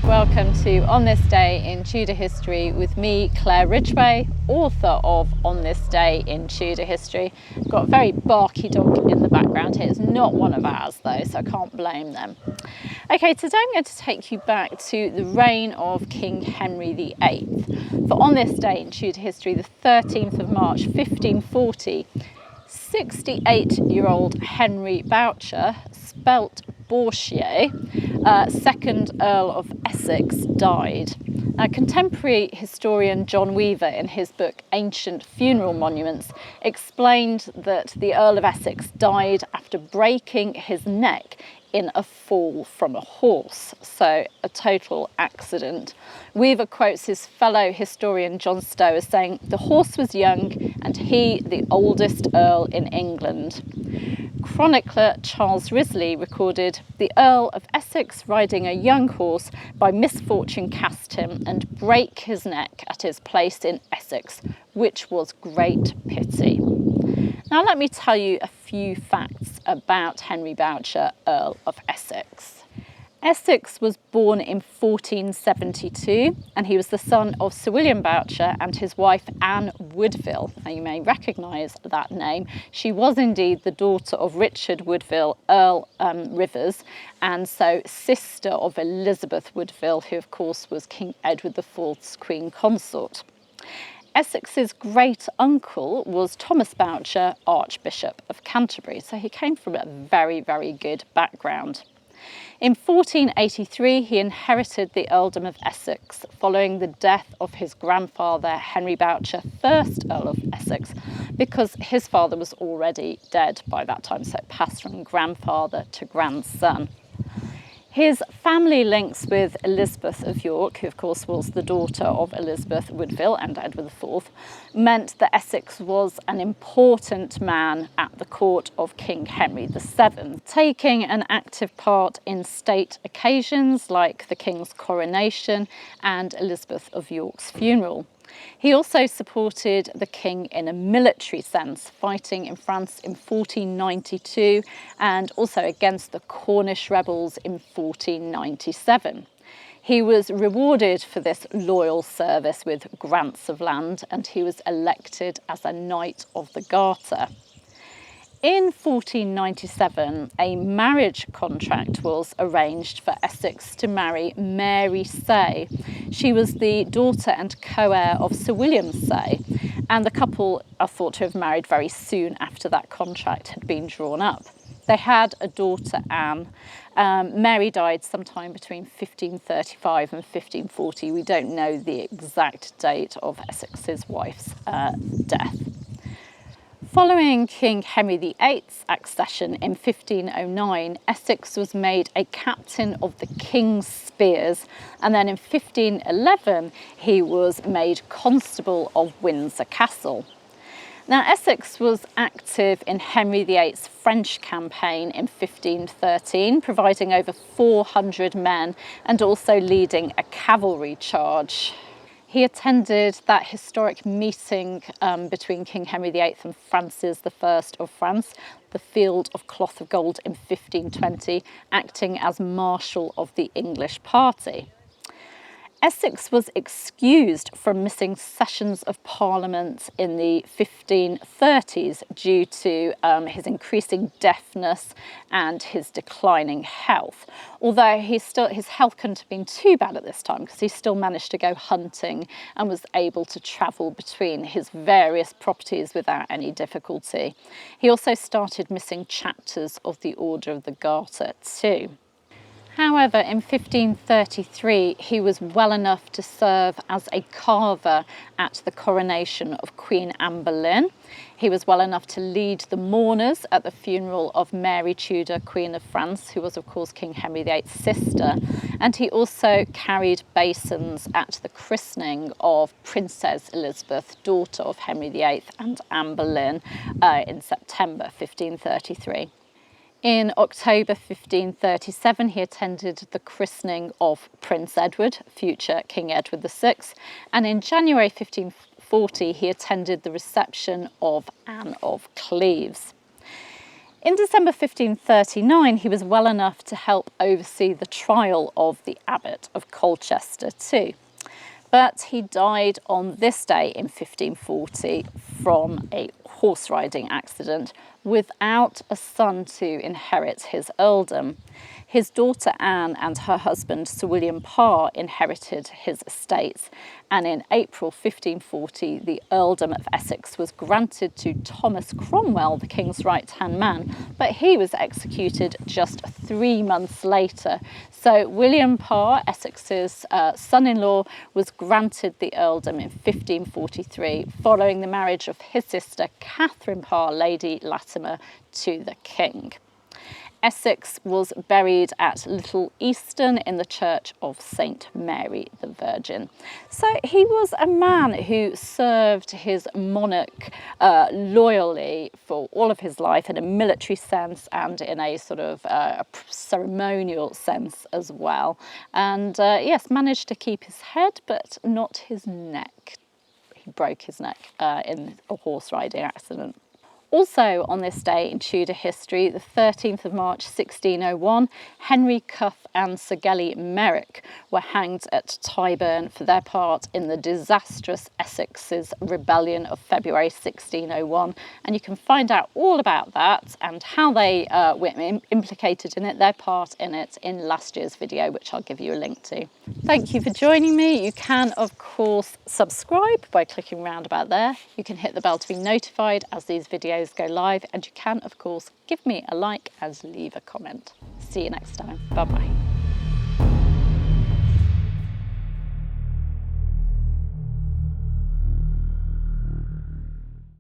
welcome to On This Day in Tudor History with me, Claire Ridgway, author of On This Day in Tudor History. I've got a very barky dog in the background here. It's not one of ours though, so I can't blame them. Okay, today I'm going to take you back to the reign of King Henry VIII. For On This Day in Tudor History, the 13th of March 1540, 68-year-old Henry Bourchier, spelt Bourchier, 2nd Earl of Essex, died. Contemporary historian John Weaver, in his book Ancient Funeral Monuments, explained that the Earl of Essex died after breaking his neck in a fall from a horse, so a total accident. Weaver quotes his fellow historian John Stowe as saying, "The horse was young and he the oldest earl in England." Chronicler Charles Risley recorded, "The Earl of Essex riding a young horse by misfortune cast him and brake his neck at his place in Essex, which was great pity." Now let me tell you a few facts about Henry Bourchier, Earl of Essex. Essex was born in 1472 and he was the son of Sir William Bourchier and his wife Anne Woodville. Now you may recognise that name. She was indeed the daughter of Richard Woodville, Earl Rivers, and so sister of Elizabeth Woodville, who of course was King Edward IV's Queen Consort. Essex's great uncle was Thomas Bourchier, Archbishop of Canterbury, so he came from a very, very good background. In 1483, he inherited the earldom of Essex following the death of his grandfather, Henry Bourchier, 1st Earl of Essex, because his father was already dead by that time, so it passed from grandfather to grandson. His family links with Elizabeth of York, who of course was the daughter of Elizabeth Woodville and Edward IV, meant that Essex was an important man at the court of King Henry VII, taking an active part in state occasions like the King's coronation and Elizabeth of York's funeral. He also supported the king in a military sense, fighting in France in 1492 and also against the Cornish rebels in 1497. He was rewarded for this loyal service with grants of land and he was elected as a Knight of the Garter. In 1497, a marriage contract was arranged for Essex to marry Mary Say. She was the daughter and co-heir of Sir William Say, and the couple are thought to have married very soon after that contract had been drawn up. They had a daughter, Anne. Mary died sometime between 1535 and 1540. We don't know the exact date of Essex's wife's death. Following King Henry VIII's accession in 1509, Essex was made a captain of the King's Spears, and then in 1511 he was made constable of Windsor Castle. Now Essex was active in Henry VIII's French campaign in 1513, providing over 400 men and also leading a cavalry charge. He attended that historic meeting between King Henry VIII and Francis I of France, the Field of Cloth of Gold in 1520, acting as Marshal of the English party. Essex was excused from missing sessions of Parliament in the 1530s due to his increasing deafness and his declining health. Although his health couldn't have been too bad at this time because he still managed to go hunting and was able to travel between his various properties without any difficulty. He also started missing chapters of the Order of the Garter too. However, in 1533, he was well enough to serve as a carver at the coronation of Queen Anne Boleyn. He was well enough to lead the mourners at the funeral of Mary Tudor, Queen of France, who was of course King Henry VIII's sister. And he also carried basins at the christening of Princess Elizabeth, daughter of Henry VIII and Anne Boleyn, in September 1533. In October 1537, he attended the christening of Prince Edward, future King Edward VI, and in January 1540, he attended the reception of Anne of Cleves. In December 1539, he was well enough to help oversee the trial of the Abbot of Colchester too. But he died on this day in 1540 from a horse riding accident without a son to inherit his earldom. His daughter Anne and her husband Sir William Parr inherited his estates, and in April 1540 the earldom of Essex was granted to Thomas Cromwell, the king's right-hand man, but he was executed just 3 months later. So William Parr, Essex's son-in-law, was granted the earldom in 1543 following the marriage of his sister Catherine Parr, Lady Latimer, to the king. Essex was buried at Little Easton in the Church of St Mary the Virgin. So he was a man who served his monarch loyally for all of his life in a military sense and in a sort of a ceremonial sense as well. And yes, managed to keep his head but not his neck. He broke his neck in a horse riding accident. Also on this day in Tudor history, the 13th of March 1601, Henry Cuff and Sir Gelly Merrick were hanged at Tyburn for their part in the disastrous Essex's rebellion of February 1601. And you can find out all about that and how they were implicated in it, their part in it, in last year's video, which I'll give you a link to. Thank you for joining me. You can, of course, subscribe by clicking round about there. You can hit the bell to be notified as these videos go live, and you can of course give me a like and leave a comment. See you next time. Bye bye.